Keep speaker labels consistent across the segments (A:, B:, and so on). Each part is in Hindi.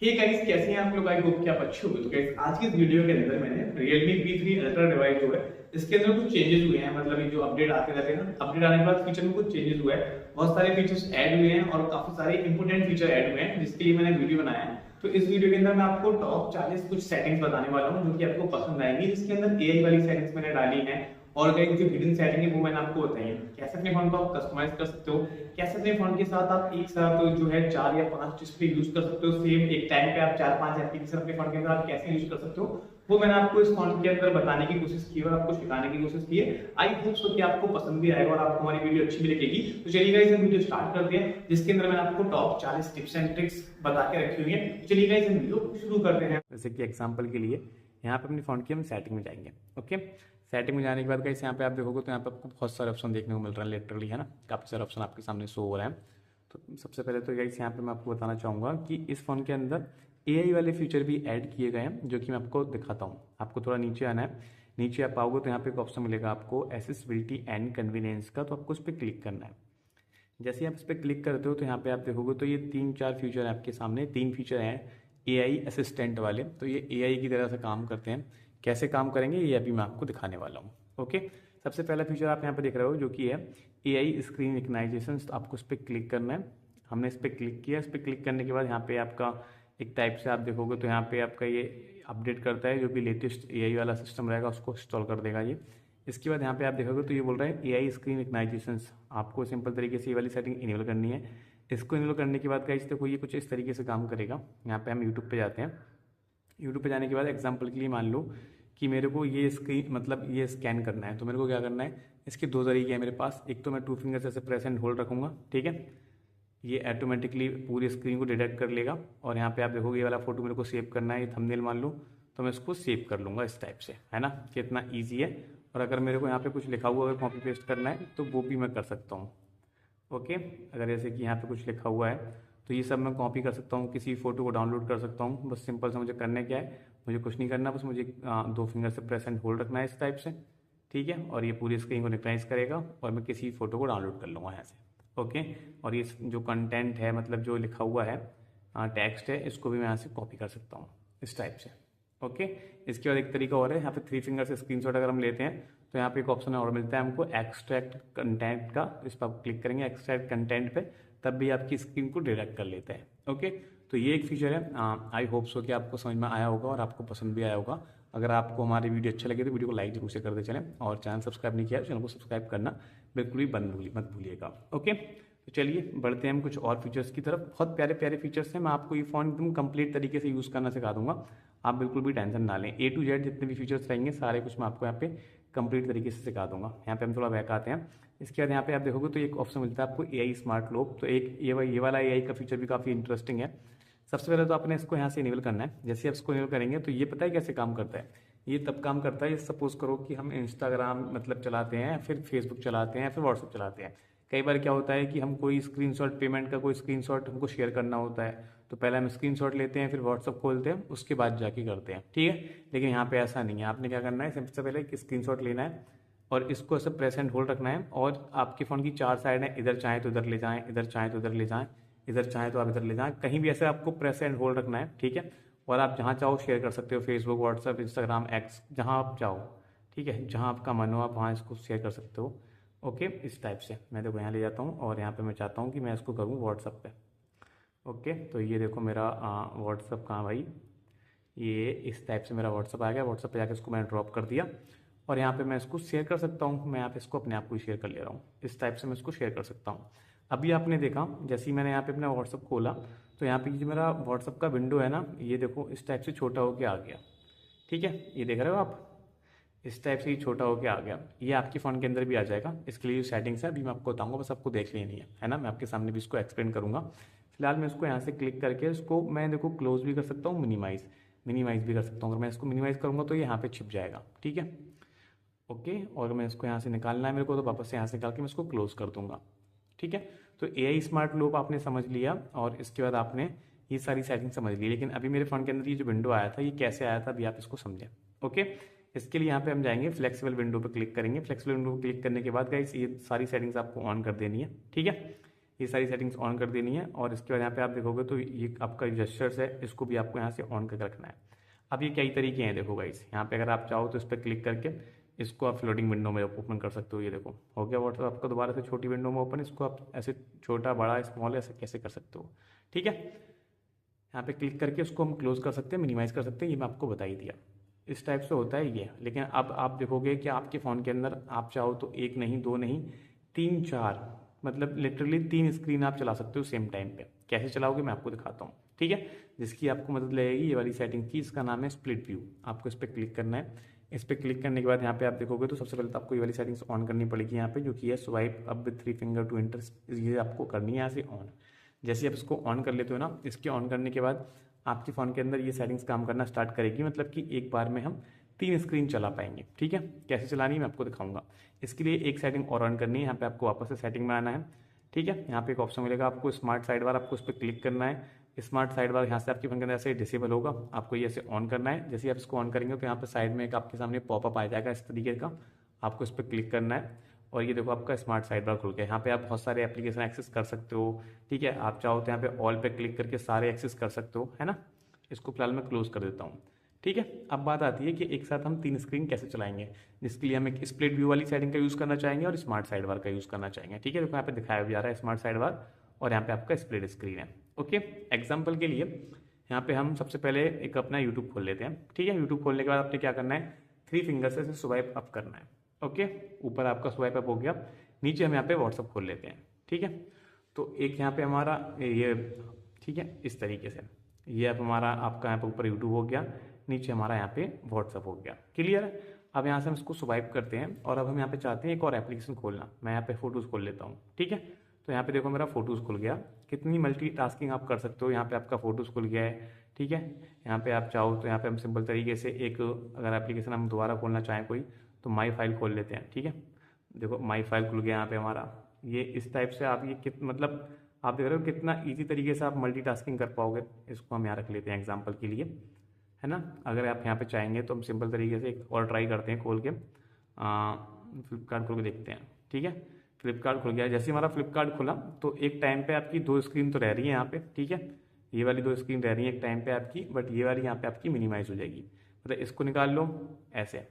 A: हे गाइस, कैसे हैं आप लोग? आई होप कि आप अच्छे होंगे। तो गाइस, आज की इस वीडियो के अंदर मैंने Realme P3 Ultra डिवाइस जो है इसके अंदर कुछ चेंजेस हुए हैं। मतलब ये जो अपडेट आते रहते हैं ना, अपडेट आने के बाद फीचर में कुछ चेंजेस हुआ है। बहुत सारे फीचर्स ऐड हुए हैं और काफी सारे इंपोर्टेंट फीचर ऐड हुए हैं जिसके लिए मैंने वीडियो बनाया है। तो इस वीडियो के अंदर मैं आपको टॉप 40 कुछ सेटिंग्स बताने वाला हूँ जो कि आपको पसंद आएंगी, जिसके अंदर एआई वाली सेटिंग्स मैंने डाली है और कई जो हिडन सेटिंग है वो मैंने आपको बताई है। कैसे अपने फोन को आप कस्टमाइज कर सकते हो, कैसे अपने फोन के साथ आप एक साथ जो है 4 या 5 डिस्प्ले यूज कर सकते हो सेम एक टाइम पे। आप 4-5 एप्लीकेशन अपने फोन के अंदर आप कैसे यूज कर सकते हो वो मैंने आपको इस फोन के अंदर बताने की कोशिश की और आपको सिखाने की कोशिश की है। आई होप सो कि आपको पसंद भी आएगा और आपको हमारी वीडियो अच्छी भी लगेगी। तो चलिए गाइस, हम वीडियो स्टार्ट करते हैं जिसके अंदर मैंने आपको टॉप 40 टिप्स एंड ट्रिक्स बता के रखी हुई है। चलिए गाइस, हम वीडियो शुरू करते हैं। जैसे कि एग्जांपल के लिए यहाँ पे अपने फोन की हम सेटिंग में जाएंगे। ओके, सेटिंग में जाने के बाद गाइस यहाँ पे आप देखोगे तो यहाँ पे आपको बहुत सारे ऑप्शन देखने को मिल रहे हैं, लिटरली है ना, काफ़ी सारे ऑप्शन आपके सामने शो हो रहे हैं। तो सबसे पहले तो गाइस यहाँ पे मैं आपको बताना चाहूँगा कि इस फ़ोन के अंदर एआई वाले फीचर भी ऐड किए गए हैं जो कि मैं आपको दिखाता हूँ। आपको थोड़ा नीचे आना है, नीचे आप आओगे तो यहाँ पे एक ऑप्शन मिलेगा आपको एसेसिबिलिटी एंड कन्वीनियंस का, तो आपको उस पर क्लिक करना है। जैसे आप इस पर क्लिक करते हो तो यहाँ पे आप देखोगे तो ये 3-4 फीचर है आपके सामने। 3 फीचर हैं एआई असिस्टेंट वाले, तो ये एआई की तरह से काम करते हैं। कैसे काम करेंगे ये अभी मैं आपको दिखाने वाला हूँ। ओके, सबसे पहला फीचर आप यहाँ पे देख रहे हो जो कि है एआई स्क्रीन रिकग्नाइजेशन। तो आपको इस पर क्लिक करना है। हमने इस पर क्लिक किया। इस पर क्लिक करने के बाद यहाँ पे आपका एक टाइप से आप देखोगे तो यहाँ पे आपका ये अपडेट करता है, जो भी लेटेस्ट एआई वाला सिस्टम रहेगा उसको इंस्टॉल कर देगा ये। इसके बाद यहाँ पे आप देखोगे तो ये बोल रहा है एआई स्क्रीन रिकग्नाइजेशन। आपको सिंपल तरीके से ये वाली सेटिंग इनेबल करनी है। इसको इनेबल करने के बाद गाइस देखो ये कुछ इस तरीके से काम करेगा। यहाँ पे हम यूट्यूब पे जाते हैं। यूट्यूब पे जाने के बाद एग्जांपल के लिए मान लो कि मेरे को ये स्क्रीन मतलब ये स्कैन करना है, तो मेरे को क्या करना है, इसके 2 तरीके हैं मेरे पास। एक तो मैं 2 फिंगर से ऐसे प्रेस एंड होल्ड रखूँगा, ठीक है, ये ऑटोमेटिकली पूरी स्क्रीन को डिटेक्ट कर लेगा। और यहाँ पे आप देखोगे ये वाला फोटो मेरे को सेव करना है, ये थंबनेल मान लो, तो मैं इसको सेव कर लूँगा इस टाइप से, है ना, कितना ईजी है। और अगर मेरे को यहाँ पे कुछ लिखा हुआ अगर कॉपी पेस्ट करना है तो वो भी मैं कर सकता हूँ। ओके, अगर जैसे कि यहाँ पे कुछ लिखा हुआ है तो ये सब मैं कॉपी कर सकता हूँ, किसी फोटो को डाउनलोड कर सकता हूँ। बस सिंपल से मुझे करने क्या है, मुझे कुछ नहीं करना, बस मुझे 2 फिंगर से प्रेस एंड होल्ड रखना है इस टाइप से, ठीक है, और ये पूरी स्क्रीन को रिकग्नाइज करेगा और मैं किसी फोटो को डाउनलोड कर लूँगा यहाँ से। ओके, और ये जो कंटेंट है मतलब जो लिखा हुआ है टेक्स्ट है, इसको भी मैं यहाँ से कॉपी कर सकता हूँ इस टाइप से। ओके, इसके बाद एक तरीका और है, यहाँ पे 3 फिंगर से स्क्रीनशॉट अगर हम लेते हैं तो यहाँ पे एक ऑप्शन और मिलता है हमको एक्सट्रैक्ट कंटेंट का। इस पर आप क्लिक करेंगे एक्सट्रैक्ट कंटेंट पे, तब भी आपकी स्क्रीन को डिटेक्ट कर लेते हैं। ओके, तो ये एक फीचर है। आई होप सो कि आपको समझ में आया होगा और आपको पसंद भी आया होगा। अगर आपको हमारी वीडियो अच्छी लगे तो वीडियो को लाइक जरूर से कर दे चलें, और चैनल सब्सक्राइब नहीं किया तो चैनल को सब्सक्राइब करना बिल्कुल भी मत भूलिएगा। ओके, तो चलिए बढ़ते हैं हम कुछ और फीचर्स की तरफ। बहुत प्यारे प्यारे फीचर्स हैं, मैं आपको ये फ़ोन एकदम कंप्लीट तरीके से यूज़ करना सिखा दूंगा। आप बिल्कुल भी टेंशन ना लें, A to Z जितने भी फीचर्स रहेंगे सारे कुछ मैं आपको यहाँ पे कंप्लीट तरीके से सिखा दूंगा। यहाँ पे हम थोड़ा बैक आते हैं। इसके बाद यहाँ पे आप देखोगे तो एक ऑप्शन मिलता है आपको एआई स्मार्ट लॉक। तो एक ये वाला एआई का फीचर भी काफ़ी इंटरेस्टिंग है। सबसे पहले तो आपने इसको यहाँ से इनेबल करना है। जैसे आप इसको इनेबल करेंगे तो ये पता है कैसे काम करता है, ये तब काम करता है सपोज करो कि हम इंस्टाग्राम मतलब चलाते हैं, फिर फेसबुक चलाते हैं, फिर व्हाट्सअप चलाते हैं। कई बार क्या होता है कि हम कोई स्क्रीनशॉट पेमेंट का कोई स्क्रीनशॉट हमको शेयर करना होता है, तो पहले हम स्क्रीनशॉट लेते हैं, फिर व्हाट्सअप खोलते हैं, उसके बाद जाके करते हैं, ठीक है। लेकिन यहाँ पे ऐसा नहीं है। आपने क्या करना है, सबसे पहले एक स्क्रीनशॉट लेना है और इसको ऐसे प्रेस एंड होल्ड रखना है। और आपके फ़ोन की 4 साइड है, इधर चाहे तो इधर ले जाएं, इधर चाहे तो इधर ले जाएं, इधर चाहे तो आप इधर ले जाएं, कहीं भी ऐसे आपको प्रेस एंड होल्ड रखना है, ठीक है। और आप जहाँ चाहो शेयर कर सकते हो, फेसबुक, व्हाट्सअप, इंस्टाग्राम, एक्स, जहाँ आप चाहो, ठीक है, जहाँ आपका मन हो आप वहाँ इसको शेयर कर सकते हो। ओके, इस टाइप से मैं देखो यहाँ ले जाता हूँ और यहाँ पे मैं चाहता हूँ कि मैं इसको करूँ व्हाट्सअप पे। ओके, तो ये देखो मेरा व्हाट्सअप कहाँ भाई, ये इस टाइप से मेरा व्हाट्सअप आ गया। व्हाट्सअप पे जाकर इसको मैंने ड्रॉप कर दिया और यहाँ पे मैं इसको शेयर कर सकता हूँ। मैं यहाँ पे इसको अपने आप को शेयर कर ले रहा हूँ, इस टाइप से मैं इसको शेयर कर सकता हूँ। अभी आपने देखा जैसे ही मैंने यहाँ पे अपना व्हाट्सअप खोला तो यहाँ पे जो मेरा व्हाट्सअप का विंडो है ना, ये देखो इस टाइप से छोटा होके आ गया, ठीक है, ये देख रहे हो आप, इस टाइप से ही छोटा होके आ गया। ये आपके फ़ोन के अंदर भी आ जाएगा। इसके लिए जो सेटिंग्स है अभी मैं आपको बताऊंगा, बस आपको देख लेनी है ना, मैं आपके सामने भी इसको एक्सप्लेन करूंगा। फिलहाल मैं इसको यहाँ से क्लिक करके इसको मैं देखो क्लोज भी कर सकता हूँ, मिनिमाइज़ भी कर सकता हूँ। अगर मैं इसको मिनिमाइज़ करूँगा तो ये यहाँ पे छिप जाएगा, ठीक है। ओके, और मैं इसको यहाँ से निकालना है मेरे को, तो वापस से यहाँ से निकाल के मैं इसको क्लोज कर दूंगा, ठीक है। तो एआई स्मार्ट लूप आपने समझ लिया और इसके बाद आपने ये सारी सेटिंग समझ ली। लेकिन अभी मेरे फ़ोन के अंदर ये जो विंडो आया था ये कैसे आया था अभी आप इसको समझें। ओके, इसके लिए यहाँ पे हम जाएंगे, फ्लेक्सिबल विंडो पे क्लिक करेंगे। फ्लेक्सिबल विंडो पे क्लिक करने के बाद गाइस ये सारी सेटिंग्स आपको ऑन कर देनी है, ठीक है।
B: ये सारी सेटिंग्स ऑन कर देनी है। और इसके बाद यहाँ पे आप देखोगे तो ये आपका जेस्चर्स है, इसको भी आपको यहाँ से ऑन करके रखना है। अब ये कई तरीके हैं, देखो गाइस, यहाँ पे अगर आप चाहो तो इस पर क्लिक करके इसको आप फ्लोटिंग विंडो में ओपन कर सकते हो। ये देखो हो गया व्हाट्सएप आपका दोबारा से छोटी विंडो में ओपन। इसको आप ऐसे छोटा बड़ा स्मॉल ऐसे कैसे कर सकते हो, ठीक है। यहाँ पे क्लिक करके उसको हम क्लोज कर सकते हैं, मिनिमाइज़ कर सकते हैं, ये मैं आपको बता ही दिया। इस टाइप से होता है ये। लेकिन अब आप देखोगे कि आपके फ़ोन के अंदर आप चाहो तो एक नहीं, दो नहीं, तीन चार, मतलब लिटरली 3 स्क्रीन आप चला सकते हो सेम टाइम पे। कैसे चलाओगे मैं आपको दिखाता हूँ, ठीक है। जिसकी आपको मदद लगेगी ये वाली सेटिंग की, इसका नाम है स्प्लिट व्यू। आपको इस पर क्लिक करना है। इस पर क्लिक करने के बाद यहाँ पे आप देखोगे तो सबसे पहले तो आपको ये वाली सेटिंग्स ऑन करनी पड़ेगी यहाँ पे, जो कि है swipe up with 3 finger to enter. ये आपको करनी है यहाँ से ऑन। जैसे आप इसको ऑन कर लेते हो ना, इसके ऑन करने के बाद आपके फ़ोन के अंदर ये सेटिंग्स काम करना स्टार्ट करेगी, मतलब कि एक बार में हम 3 स्क्रीन चला पाएंगे, ठीक है। कैसे चलानी है मैं आपको दिखाऊंगा। इसके लिए एक सेटिंग और ऑन करनी है। यहाँ पे आपको वापस से सेटिंग में आना है, ठीक है। यहाँ पे एक ऑप्शन मिलेगा आपको स्मार्ट साइड बार, आपको उस पर क्लिक करना है। स्मार्ट साइड बार यहाँ से आपके फोन के अंदर ऐसे डिसेबल होगा, आपको ये ऐसे ऑन करना है। जैसे आप इसको ऑन करेंगे तो यहाँ पे साइड में एक आपके सामने पॉपअप आ जाएगा इस तरीके का, आपको इस पर क्लिक करना है। और ये देखो आपका स्मार्ट साइड बार खुल गया। यहाँ पे आप बहुत सारे एप्लीकेशन एक्सेस कर सकते हो, ठीक है। आप चाहो तो यहाँ पे ऑल पे क्लिक करके सारे एक्सेस कर सकते हो, है ना। इसको फिलहाल मैं क्लोज कर देता हूँ, ठीक है। अब बात आती है कि एक साथ हम 3 स्क्रीन कैसे चलाएंगे, जिसके लिए हम एक स्प्लिट व्यू वाली सेटिंग का यूज़ करना चाहेंगे और स्मार्ट साइड बार का यूज़ करना चाहेंगे, ठीक है। देखो यहाँ पे दिखाया भी जा रहा है स्मार्ट साइड बार, और यहाँ पे आपका स्प्लिट स्क्रीन है, ओके। एग्जाम्पल के लिए यहाँ पे हम सबसे पहले एक अपना यूट्यूब खोल लेते हैं, ठीक है। यूट्यूब खोलने के बाद आपने क्या करना है, 3 फिंगर से स्वाइप अप करना है, ओके। ऊपर आपका स्वाइप अप हो गया, नीचे हम यहाँ पे व्हाट्सअप खोल लेते हैं, ठीक है। तो एक यहाँ पे हमारा ये, ठीक है, इस तरीके से ये अब हमारा आपका यहाँ पे ऊपर यूट्यूब हो गया, नीचे हमारा यहाँ पे व्हाट्सअप हो गया, क्लियर है। अब यहाँ से हम इसको स्वाइप करते हैं और अब हम यहाँ पे चाहते हैं एक और एप्लीकेशन खोलना। मैं यहाँ पे फोटोज़ खोल लेता हूँ, ठीक है। तो यहाँ पे देखो मेरा फोटोज़ खुल गया। कितनी मल्टीटास्किंग आप कर सकते हो, यहाँ पे आपका फोटोज़ खुल गया है, ठीक है। यहाँ पे आप चाहो तो यहाँ पे हम सिंपल तरीके से एक अगर एप्लीकेशन हम दोबारा खोलना चाहें कोई, तो माई फाइल खोल लेते हैं, ठीक है। देखो माई फाइल खुल गया यहाँ पे हमारा। ये इस टाइप से आप ये मतलब आप देख रहे हो कितना इजी तरीके से आप मल्टीटास्किंग कर पाओगे। इसको हम यहाँ रख लेते हैं एग्जांपल के लिए, है ना। अगर आप यहाँ पे चाहेंगे तो हम सिंपल तरीके से एक और ट्राई करते हैं खोल के, फ्लिपकार्ट खोल के देखते हैं, ठीक है। फ्लिपकार्ट खुल गया। जैसे हमारा फ्लिपकार्ट खुला तो एक टाइम पे आपकी 2 स्क्रीन तो रह रही है यहाँ पे, ठीक है। ये वाली 2 स्क्रीन रह रही है एक टाइम पे आपकी, बट ये वाली यहाँ पे आपकी मिनिमाइज हो जाएगी। मतलब इसको निकाल लो ऐसे,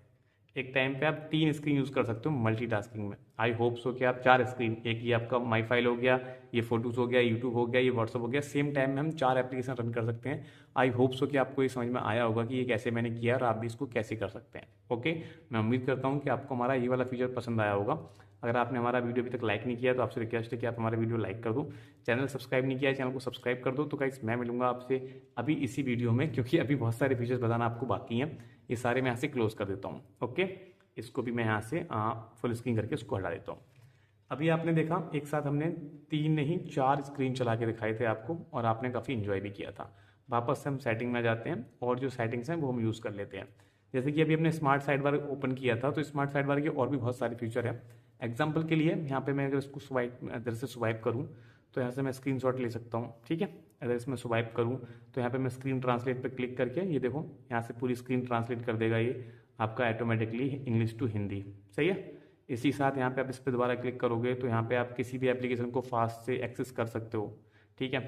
B: एक टाइम पे आप 3 स्क्रीन यूज़ कर सकते हो मल्टीटास्किंग में। आई होप सो कि आप 4 स्क्रीन, एक ये आपका माई फाइल हो गया, ये फोटोज़ हो गया, यूट्यूब हो गया, ये व्हाट्सअप हो गया, सेम टाइम में हम 4 एप्लीकेशन रन कर सकते हैं। आई होप सो कि आपको ये समझ में आया होगा कि ये कैसे मैंने किया और आप भी इसको कैसे कर सकते हैं, ओके। मैं उम्मीद करता हूँ कि आपको हमारा ये वाला फीचर पसंद आया होगा। अगर आपने हमारा वीडियो अभी तक लाइक नहीं किया तो आपसे रिक्वेस्ट है कि आप हमारा वीडियो लाइक कर दो। चैनल सब्सक्राइब नहीं किया है, चैनल को सब्सक्राइब कर दो। तो गाइस मैं मिलूंगा आपसे अभी इसी वीडियो में, क्योंकि अभी बहुत सारे फीचर्स बताना आपको बाकी हैं। ये सारे मैं यहाँ से क्लोज कर देता हूँ, ओके। इसको भी मैं यहाँ से फुल स्क्रीन करके उसको हटा देता हूँ। अभी आपने देखा एक साथ हमने 3 नहीं 4 स्क्रीन चला के दिखाए थे आपको, और आपने काफ़ी इन्जॉय भी किया था। वापस से हम सेटिंग में जाते हैं और जो सेटिंग्स हैं वो हम यूज़ कर लेते हैं। जैसे कि अभी हमने स्मार्ट साइड बार ओपन किया था, तो स्मार्ट साइड बार के और भी बहुत सारे फीचर है। एग्जाम्पल के लिए यहाँ पे मैं अगर इसको स्वाइप इधर से स्वाइप करूँ तो यहाँ से मैं स्क्रीनशॉट ले सकता हूँ, ठीक है। अगर इसमें स्वाइप करूँ तो यहाँ पे मैं स्क्रीन ट्रांसलेट पे क्लिक करके ये देखो यहाँ से पूरी स्क्रीन ट्रांसलेट कर देगा ये आपका ऑटोमेटिकली इंग्लिश टू हिंदी, सही है। इसी साथ यहाँ पे आप इस पर दोबारा क्लिक करोगे तो यहाँ पे आप किसी भी एप्लीकेशन को फास्ट से एक्सेस कर सकते हो, ठीक है।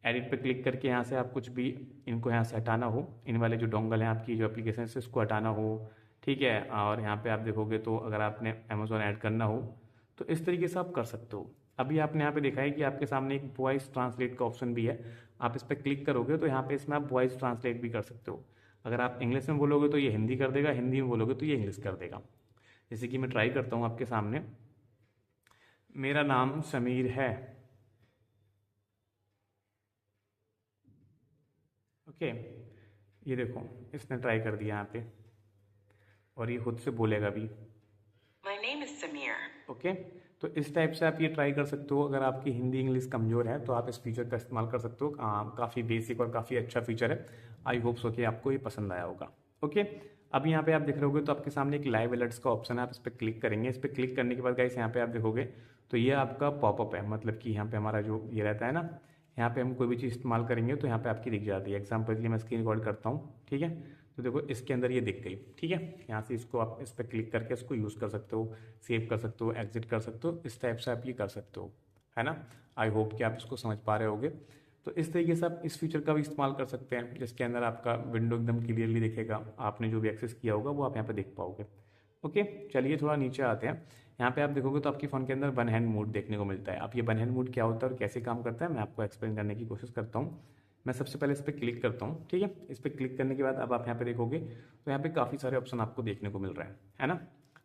B: एडिट पे क्लिक करके यहाँ से आप कुछ भी इनको यहाँ से हटाना हो, इन वाले जो डोंगल हैं आपकी जो एप्लीकेशन से उसको हटाना हो, ठीक है। और यहाँ पे आप देखोगे तो अगर आपने अमेजोन ऐड करना हो तो इस तरीके से आप कर सकते हो। अभी आपने यहाँ पे देखा है कि आपके सामने एक वॉइस ट्रांसलेट का ऑप्शन भी है। आप इस पर क्लिक करोगे तो यहाँ पे इसमें आप वॉइस ट्रांसलेट भी कर सकते हो। अगर आप इंग्लिश में बोलोगे तो ये हिंदी कर देगा, हिंदी में बोलोगे तो ये इंग्लिश कर देगा। जैसे कि मैं ट्राई करता हूँ आपके सामने, मेरा नाम समीर है, ओके। ये देखो इसने ट्राई कर दिया यहाँ पे, और ये खुद से बोलेगा भी,
C: My name is Samir.
B: Okay. तो इस टाइप से आप ये ट्राई कर सकते हो। अगर आपकी हिंदी इंग्लिश कमज़ोर है तो आप इस फीचर का इस्तेमाल कर सकते हो। काफ़ी बेसिक और काफ़ी अच्छा फीचर है। आई होप सो कि आपको ये पसंद आया होगा, ओके। अब यहाँ पे आप देख रहे होगे तो आपके सामने एक लाइव अलर्ट्स का ऑप्शन है, आप इस पर क्लिक करेंगे। इस पर क्लिक करने के बाद गाइस यहाँ पे आप देखोगे तो ये आपका पॉपअप है, मतलब कि यहाँ पे हमारा जो ये रहता है ना, यहाँ पे हम कोई भी चीज़ इस्तेमाल करेंगे तो यहाँ पे आपकी दिख जाती है। एग्जाम्पल के लिए मैं स्क्रीन रिकॉर्ड करता हूँ, ठीक है। तो देखो इसके अंदर ये दिख गई, ठीक है। यहाँ से इसको आप इस पर क्लिक करके इसको यूज़ कर सकते हो, सेव कर सकते हो, एग्जिट कर सकते हो। इस टाइप से आप ये कर सकते हो, है ना। आई होप कि आप इसको समझ पा रहे होगे। तो इस तरीके से आप इस फीचर का भी इस्तेमाल कर सकते हैं, जिसके अंदर आपका विंडो एकदम क्लियरली दिखेगा, आपने जो भी एक्सेस किया होगा वो आप यहाँ पे देख पाओगे। ओके, चलिए थोड़ा नीचे आते हैं। यहाँ पे आप देखोगे तो आपके फ़ोन के अंदर वन हैंड मोड देखने को मिलता है। अब ये वन हैंड मोड क्या होता है और कैसे काम करता है मैं आपको एक्सप्लेन करने की कोशिश करता हूँ। मैं सबसे पहले इस पर क्लिक करता हूँ, ठीक है। इस पर क्लिक करने के बाद अब आप यहाँ पे देखोगे तो यहाँ पे काफ़ी सारे ऑप्शन आपको देखने को मिल रहा है ना।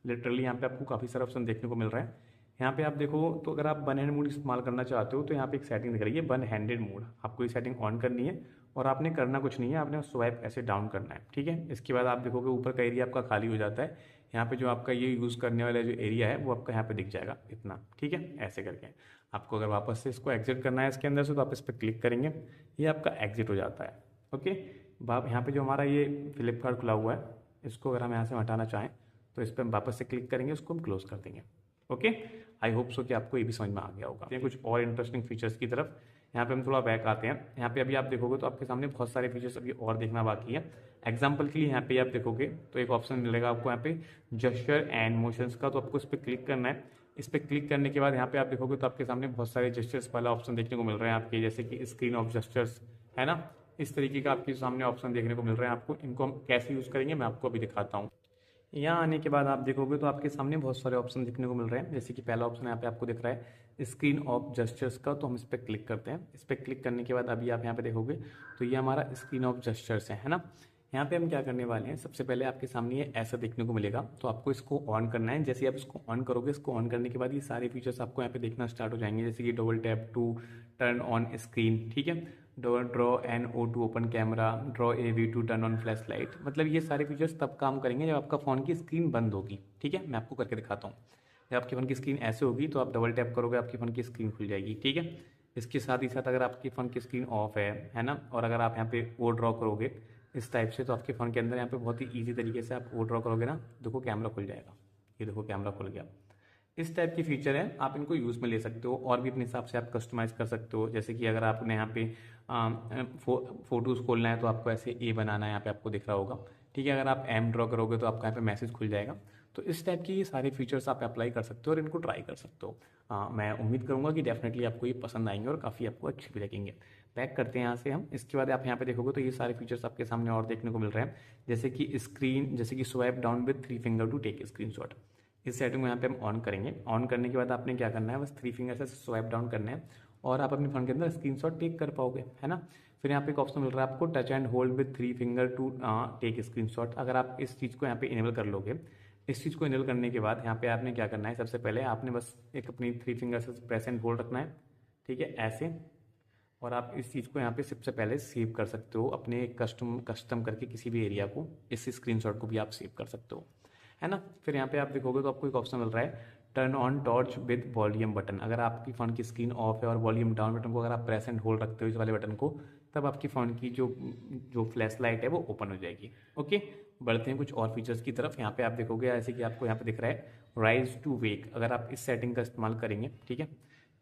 B: लिटरली यहाँ पे आपको काफ़ी सारे ऑप्शन देखने को मिल रहा है। यहाँ पे आप देखो तो अगर आप वन हैंड मोड इस्तेमाल करना चाहते हो तो यहाँ पे एक सेटिंग दिख रही है वन हैंडेड मोड, आपको ये सेटिंग ऑन करनी है और आपने करना कुछ नहीं है, आपने स्वाइप ऐसे डाउन करना है, ठीक है। इसके बाद आप देखोगे ऊपर का एरिया आपका खाली हो जाता है। यहाँ पे जो आपका ये यूज़ करने वाला जो एरिया है वो आपका यहाँ पे दिख जाएगा इतना, ठीक है। ऐसे करके आपको अगर वापस से इसको एग्जिट करना है इसके अंदर से तो आप इस पर क्लिक करेंगे, ये आपका एग्जिट हो जाता है। ओके, अब यहाँ पे जो हमारा ये फ्लिपकार्ट खुला हुआ है इसको अगर हम यहाँ से हटाना चाहें तो इस पर हम वापस से क्लिक करेंगे, उसको हम क्लोज कर देंगे। ओके, आई होप सो कि आपको ये भी समझ में आ गया होगा। कुछ और इंटरेस्टिंग फीचर्स की तरफ यहाँ पे हम थोड़ा बैक आते हैं। यहाँ पे अभी आप देखोगे तो आपके सामने बहुत सारे फीचर्स अभी और देखना बाकी है। एग्जाम्पल के लिए यहाँ पे आप देखोगे तो एक ऑप्शन मिलेगा आपको यहाँ पे जेस्चर एंड मोशंस का, तो आपको इस पर क्लिक करना है। इस पर क्लिक करने के बाद यहाँ पे आप देखोगे तो आपके सामने बहुत सारे जेस्चर्स वाला ऑप्शन देखने को मिल रहे हैं आपके, जैसे कि स्क्रीन ऑफ जेस्चर्स, है ना। इस तरीके का आपके सामने ऑप्शन देखने को मिल रहे हैं आपको। इनको हम कैसे यूज़ करेंगे मैं आपको अभी दिखाता हूँ। यहाँ आने के बाद आप देखोगे तो आपके सामने बहुत सारे ऑप्शन देखने को मिल रहे हैं, जैसे कि पहला ऑप्शन यहाँ पे आपको दिख रहा है स्क्रीन ऑफ जेस्चर्स का, तो हम इस पर क्लिक करते हैं। इस पर क्लिक करने के बाद अभी आप यहाँ पे देखोगे तो ये हमारा स्क्रीन ऑफ जेस्चर्स है ना। यहाँ पे हम क्या करने वाले हैं, सबसे पहले आपके सामने ये ऐसा देखने को मिलेगा, तो आपको इसको ऑन करना है। जैसे आप इसको ऑन करोगे, इसको ऑन करने के बाद ये सारे फीचर्स आपको यहाँ पे देखना स्टार्ट हो जाएंगे, जैसे कि double tap to turn on screen, ठीक है, draw an O to open camera, draw a V to turn on flash light. मतलब ये सारे फीचर्स तब काम करेंगे जब आपका फ़ोन की स्क्रीन बंद होगी, ठीक है। मैं आपको करके दिखाता हूँ। जब आपके फ़ोन की स्क्रीन ऐसे होगी तो आप डबल टैप करोगे, आपकी फ़ोन की स्क्रीन खुल जाएगी, ठीक है। इसके साथ ही साथ अगर आपकी फ़ोन की स्क्रीन ऑफ है ना, और अगर आप यहाँ पे ओ ड्रॉ करोगे इस टाइप से, तो आपके फ़ोन के अंदर यहाँ पे बहुत ही ईजी तरीके से आप ओ ड्रॉ करोगे ना, देखो कैमरा खुल जाएगा। ये देखो कैमरा खुल गया। इस टाइप की फीचर है, आप इनको यूज़ में ले सकते हो और भी अपने हिसाब से आप कस्टमाइज़ कर सकते हो। जैसे कि अगर आपने यहाँ पे फोटोज़ खोलना है तो आपको ऐसे ए बनाना है, यहाँ पे आपको दिख रहा होगा, ठीक है। अगर आप एम ड्रॉ करोगे तो आपका यहाँ पे मैसेज खुल जाएगा। तो इस टाइप की ये सारे फीचर्स आप अप्लाई कर सकते हो और इनको ट्राई कर सकते हो। मैं उम्मीद करूँगा कि डेफिनेटली आपको ये पसंद आएंगे और काफ़ी आपको अच्छे भी लगेंगे। बैक करते हैं यहाँ से हम। इसके बाद आप यहाँ पे देखोगे तो ये सारे फीचर्स आपके सामने और देखने को मिल रहे हैं, जैसे कि swipe down with 3 finger to take screenshot. इस सेटिंग को यहाँ पे हम ऑन करेंगे। ऑन करने के बाद आपने क्या करना है, बस 3 फिंगर से स्वाइप डाउन करना है और आप अपने फ़ोन के अंदर स्क्रीनशॉट टेक कर पाओगे, है ना। फिर यहाँ पे एक ऑप्शन मिल रहा है आपको touch and hold with 3 finger to take screenshot. अगर आप इस चीज़ को यहाँ पे इनेबल कर लोगे, इस चीज़ को इनेबल करने के बाद यहाँ पे आपने क्या करना है, सबसे पहले आपने बस एक अपनी 3 फिंगर से प्रेस एंड होल्ड रखना है, ठीक है, ऐसे। और आप इस चीज़ को यहाँ पे सबसे पहले सेव कर सकते हो अपने कस्टम करके किसी भी एरिया को, इस स्क्रीनशॉट को भी आप सेव कर सकते हो, है ना। फिर यहाँ पे आप देखोगे तो आपको एक ऑप्शन मिल रहा है turn on torch with volume button. अगर आपकी फ़ोन की स्क्रीन ऑफ है और वॉल्यूम डाउन बटन को अगर आप प्रेस एंड होल्ड रखते हो इस वाले बटन को, तब आपकी फ़ोन की जो फ्लैश लाइट है वो ओपन हो जाएगी। ओके, बढ़ते हैं कुछ और फीचर्स की तरफ। यहाँ पे आप देखोगे ऐसे कि आपको यहाँ पे दिख रहा है राइज टू वेक। अगर आप इस सेटिंग का इस्तेमाल करेंगे, ठीक है,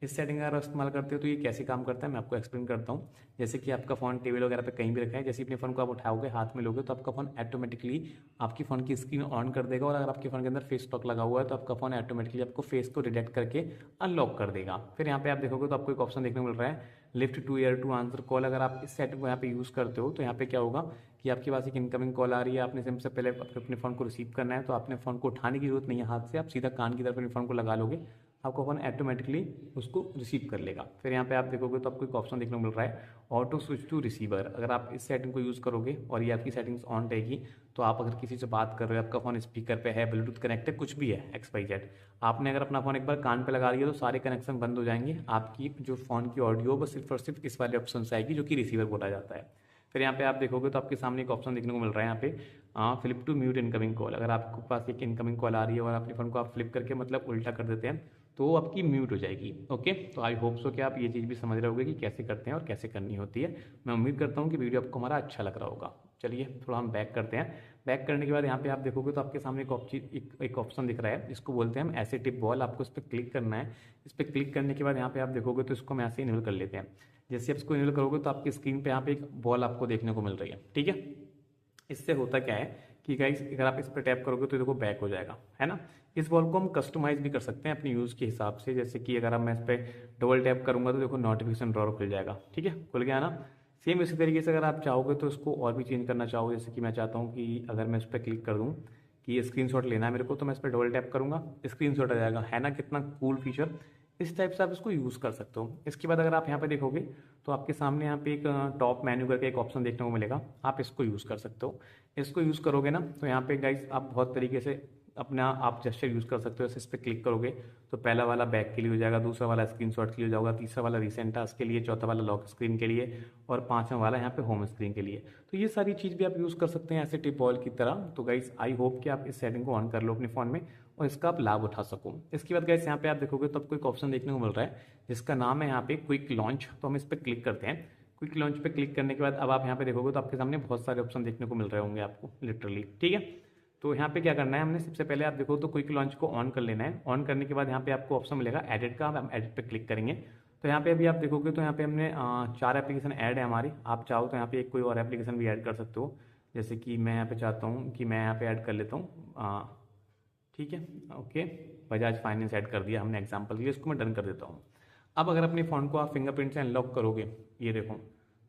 B: इस सेटिंग का अगर इस्तेमाल करते हो तो ये कैसे काम करता है मैं आपको एक्सप्लेन करता हूँ। जैसे कि आपका फ़ोन टेबल वगैरह पे कहीं भी रखा है, जैसे अपने फ़ोन को आप उठाओगे हाथ में लोगे तो आपका फ़ोन ऑटोमेटिकली आपकी फ़ोन की स्क्रीन ऑन कर देगा। और अगर आपके फ़ोन के अंदर फेस लॉक लगा हुआ है तो आपका फ़ोन ऑटोमेटिकली आपको फेस को डिटेक्ट करके अनलॉक कर देगा। फिर यहाँ पे आप देखोगे तो आपको एक ऑप्शन देखने को मिल रहा है lift to ear to answer call. अगर आप इस सेटिंग को यहाँ पे यूज़ करते हो तो यहाँ पे क्या होगा कि आपके पास एक इनकमिंग कॉल आ रही है, आपने सबसे पहले अपने फ़ोन को रिसीव करना है, तो आपने फ़ोन को उठाने की जरूरत नहीं है हाथ से, आप सीधा कान की तरफ अपने फ़ोन को लगा लोगे, आपका फ़ोन ऑटोमेटिकली उसको रिसीव कर लेगा। फिर यहाँ पे आप देखोगे तो आपको एक ऑप्शन देखने को मिल रहा है ऑटो स्विच टू रिसीवर। अगर आप इस सेटिंग को यूज़ करोगे और ये आपकी सेटिंग्स ऑन रहेगी तो आप अगर किसी से बात कर रहे हो, आपका फ़ोन स्पीकर पे है, ब्लूटूथ कनेक्ट है, कुछ भी है XYZ, आपने अगर अपना फ़ोन एक बार कान पे लगा दिया तो सारे कनेक्शन बंद हो जाएंगे। आपकी जो फ़ोन की ऑडियो वो सिर्फ और सिर्फ इस वाले ऑप्शन से आएगी जो कि रिसीवर बोला जाता है। फिर यहाँ पे आप देखोगे तो आपके सामने एक ऑप्शन देखने को मिल रहा है यहाँ पे flip to mute incoming call. अगर आपके पास एक इनकमिंग कॉल आ रही है और अपने फ़ोन को आप फ्लिप करके मतलब उल्टा कर देते हैं तो वो आपकी म्यूट हो जाएगी। ओके, तो आई होप सो कि आप ये चीज़ भी समझ रहे होगे कि कैसे करते हैं और कैसे करनी होती है। मैं उम्मीद करता हूँ कि वीडियो आपको हमारा अच्छा लग रहा होगा। चलिए थोड़ा हम बैक करते हैं। बैक करने के बाद यहाँ पे आप देखोगे तो आपके सामने एक ऑप्शन दिख रहा है, इसको बोलते हैं हम ऐसे टिप बॉल। आपको इस पर क्लिक करना है। इस पर क्लिक करने के बाद यहाँ पे आप देखोगे तो इसको हम ऐसे इनेबल कर लेते हैं। जैसे आप इसको इनेबल करोगे तो आपकी स्क्रीन पे यहाँ पे एक बॉल आपको देखने को मिल रही है, ठीक है। इससे होता क्या है कि गाइस अगर आप इस पर टैप करोगे तो देखो बैक हो जाएगा, है ना। इस बॉल को हम कस्टमाइज भी कर सकते हैं अपने यूज़ के हिसाब से, जैसे कि अगर मैं इस पर डबल टैप करूंगा तो देखो नोटिफिकेशन ड्रॉर खुल जाएगा, ठीक है, खुल गया ना। सेम इसी तरीके से अगर आप चाहोगे तो इसको और भी चेंज करना चाहोगे, जैसे कि मैं चाहता हूँ कि अगर मैं इस पर क्लिक कर दूँ कि स्क्रीनशॉट लेना है मेरे को, तो मैं इस पर डबल टैप करूँगा, स्क्रीनशॉट आ जाएगा, है ना, कितना कूल फीचर। इस टाइप से आप इसको यूज़ कर सकते हो। इसके बाद अगर आप यहाँ पे देखोगे तो आपके सामने यहाँ पे एक टॉप मेन्यू करके एक ऑप्शन देखने को मिलेगा, आप इसको यूज़ कर सकते हो। इसको यूज़ करोगे ना तो यहाँ पे गाइस आप बहुत तरीके से अपना आप जेस्चर यूज़ कर सकते हो। जैसे इस पर क्लिक करोगे तो पहला वाला बैक के लिए हो जाएगा, दूसरा वाला स्क्रीनशॉट के लिए हो जाएगा, तीसरा वाला रिसेंट टास्क के लिए, चौथा वाला लॉक स्क्रीन के लिए और पांचवा वाला यहाँ पे होम स्क्रीन के लिए। तो ये सारी चीज़ भी आप यूज़ कर सकते हैं ऐसे टिप बॉल की तरह। तो गाइस आई होप कि आप इस सेटिंग को ऑन कर लो अपने फ़ोन में और इसका आप लाभ उठा सको। इसके बाद गाइस यहाँ पे आप देखोगे तो आपको एक ऑप्शन देखने को मिल रहा है जिसका नाम है यहाँ पे क्विक लॉन्च। तो हम इस पर क्लिक करते हैं। क्विक लॉन्च पे क्लिक करने के बाद अब आप यहाँ पे देखोगे तो आपके सामने बहुत सारे ऑप्शन देखने को मिल रहे होंगे आपको लिटरली, ठीक है। तो यहाँ पे क्या करना है, हमने सबसे पहले आप देखो तो क्विक लॉन्च को ऑन कर लेना है। ऑन करने के बाद यहाँ पे आपको ऑप्शन मिलेगा एडिट का, हम एडिट पे क्लिक करेंगे। तो यहाँ पे अभी आप देखोगे तो यहाँ पे हमने 4 एप्लीकेशन ऐड है हमारी। आप चाहो तो यहाँ पे एक कोई और एप्लीकेशन भी ऐड कर सकते हो, जैसे कि मैं यहाँ पे चाहता हूँ कि मैं यहाँ पे ऐड कर लेता हूँ, ठीक है, ओके, बजाज फाइनेंस ऐड कर दिया हमने एग्जाम्पल के लिए, इसको मैं डन कर देता हूँ। अब अगर अपने फ़ोन को आप फिंगरप्रिंट से अनलॉक करोगे, ये देखो,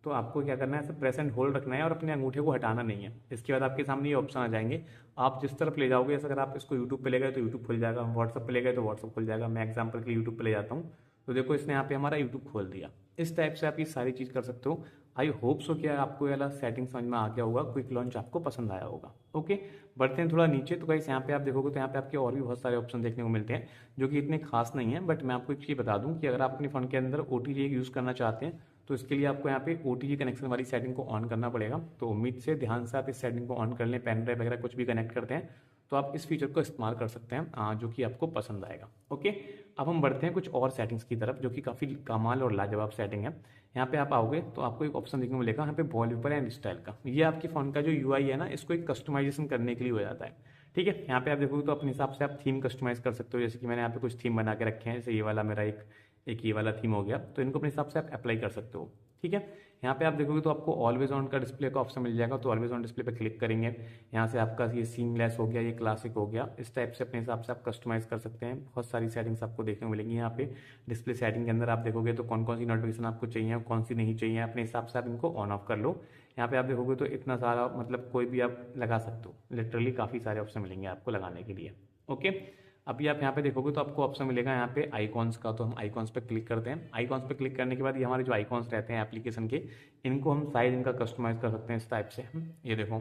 B: तो आपको क्या करना है, प्रेस एंड होल्ड रखना है और अपने अंगूठे को हटाना नहीं है। इसके बाद आपके सामने ये ऑप्शन आ जाएंगे, आप जिस तरफ ले जाओगे, जैसे अगर आप इसको यूट्यूब पे ले गए तो यूट्यूब खुल जाएगा, व्हाट्सअप पे ले गए तो व्हाट्सअप खुल जाएगा। मैं एग्जाम्पल के लिए यूट्यूब पे ले जाता हूँ तो देखो इसने यहाँ पे हमारा यूट्यूब खोल दिया। इस टाइप से आप ये सारी चीज़ कर सकते हो। आई होप सो कि आपको ये वाला सेटिंग समझ में आ गया होगा, क्विक लॉन्च आपको पसंद आया होगा। ओके, बढ़ते हैं थोड़ा नीचे। तो गाइस यहाँ पे आप देखोगे तो यहाँ पे आपके और भी बहुत सारे ऑप्शन देखने को मिलते हैं जो कि इतने खास नहीं है, बट मैं आपको एक चीज़ बता दूं कि अगर आप अपने फ़ोन के अंदर OTG यूज़ करना चाहते हैं तो इसके लिए आपको यहाँ पे OTG कनेक्शन वाली सेटिंग को ऑन करना पड़ेगा। तो उम्मीद से ध्यान से आप इस सेटिंग को ऑन कर लें, पेन ड्राइव वगैरह कुछ भी कनेक्ट करते हैं तो आप इस फीचर को इस्तेमाल कर सकते हैं, जो कि आपको पसंद आएगा। ओके, अब हम बढ़ते हैं कुछ और सेटिंग्स की तरफ जो कि काफ़ी कमाल और लाजवाब सेटिंग है। यहाँ पे आप आओगे तो आपको एक ऑप्शन देखने को मिलेगा यहाँ पे वॉलपेपर एंड स्टाइल का। ये आपके फ़ोन का जो UI है ना, इसको एक कस्टमाइजेशन करने के लिए हो जाता है, ठीक है। यहाँ पे आप देखोगे तो अपने हिसाब से आप थीम कस्टमाइज कर सकते हो। जैसे कि मैंने यहाँ पे कुछ थीम बना के रखे हैं, जैसे ये वाला मेरा एक ये वाला थीम हो गया, तो इनको अपने हिसाब से आप अप्लाई कर सकते हो, ठीक है। यहाँ पे आप देखोगे तो आपको ऑलवेज ऑन का डिस्प्ले का ऑप्शन मिल जाएगा, तो ऑलवेज ऑन डिस्प्ले पे क्लिक करेंगे। यहाँ से आपका ये सीमलेस हो गया, ये क्लासिक हो गया, इस टाइप से अपने हिसाब से आप कस्टमाइज कर सकते हैं। बहुत सारी सेटिंग्स आपको देखने को मिलेंगी यहाँ पे डिस्प्ले सेटिंग के अंदर। आप देखोगे तो कौन कौन सी नोटिफिकेशन आपको चाहिए, कौन सी नहीं चाहिए, अपने हिसाब से आप इनको ऑन ऑफ कर लो। यहाँ पे आप देखोगे तो इतना सारा, मतलब कोई भी आप लगा सकते हो, लिटरली काफ़ी सारे ऑप्शन मिलेंगे आपको लगाने के लिए। ओके, अभी आप यहाँ पे देखोगे तो आपको ऑप्शन मिलेगा यहाँ पे आइकॉन्स का, तो हम आइकॉन्स पे क्लिक करते हैं। आइकॉन्स पे क्लिक करने के बाद ये हमारे जो आइकॉन्स रहते हैं एप्लीकेशन के, इनको हम साइज इनका कस्टमाइज कर सकते हैं इस टाइप से। ये देखो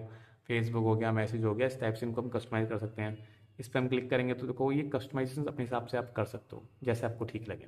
B: फेसबुक हो गया, मैसेज हो गया, इस टाइप से इनको हम कस्टमाइज कर सकते हैं। इस पर हम क्लिक करेंगे तो देखो ये कस्टमाइजेशन अपने हिसाब से आप कर सकते हो जैसे आपको ठीक लगे।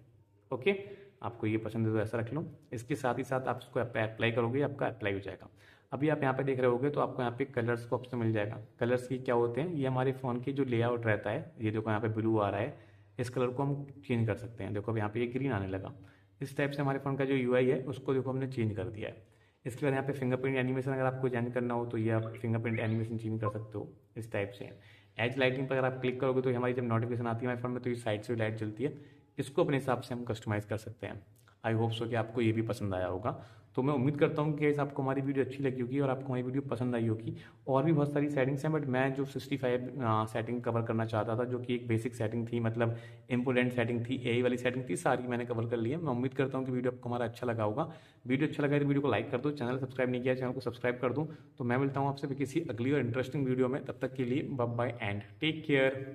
B: ओके, आपको ये पसंद है तो ऐसा रख लो। इसके साथ ही साथ आप इसको अप्लाई करोगे, आपका अप्लाई हो जाएगा। अभी आप यहाँ पे देख रहे होगे तो आपको यहाँ पे कलर्स का ऑप्शन मिल जाएगा। कलर्स की क्या होते हैं, ये हमारे फ़ोन की जो लेआउट रहता है, ये देखो यहाँ पे ब्लू आ रहा है, इस कलर को हम चेंज कर सकते हैं। देखो अब यहाँ पे ये ग्रीन आने लगा। इस टाइप से हमारे फ़ोन का जो UI है उसको देखो हमने चेंज कर दिया है। इसके बाद यहाँ पे फिंगरप्रिंट एनिमेशन अगर आपको चेंज करना हो तो ये आप फिंगरप्रिंट एनिमेशन चेंज कर सकते हो इस टाइप से। एज लाइटिंग पर अगर आप क्लिक करोगे तो हमारी जब नोटिफिकेशन आती है हमारे फ़ोन में तो ये साइड से लाइट जलती है, इसको अपने हिसाब से हम कस्टमाइज़ कर सकते हैं। आई होप सो कि आपको ये भी पसंद आया होगा। तो मैं उम्मीद करता हूँ कि आपको हमारी वीडियो अच्छी लगी होगी और आपको हमारी वीडियो पसंद आई होगी। और भी बहुत सारी सेटिंग्स हैं, बट मैं जो 65 सेटिंग कवर करना चाहता था, जो कि एक बेसिक सेटिंग थी, मतलब इंपोर्टेंट सेटिंग थी, AI वाली सेटिंग थी, सारी मैंने कवर कर ली है। मैं उम्मीद करता हूँ कि वीडियो आपको हमारा अच्छा लगा होगा। वीडियो अच्छा लगा तो वीडियो को लाइक कर दो, चैनल सब्सक्राइब नहीं किया चैनल को सब्सक्राइब कर दूँ। तो मैं मिलता हूँ आपसे किसी अगली और इंटरेस्टिंग वीडियो में, तब तक के लिए bye bye and take care.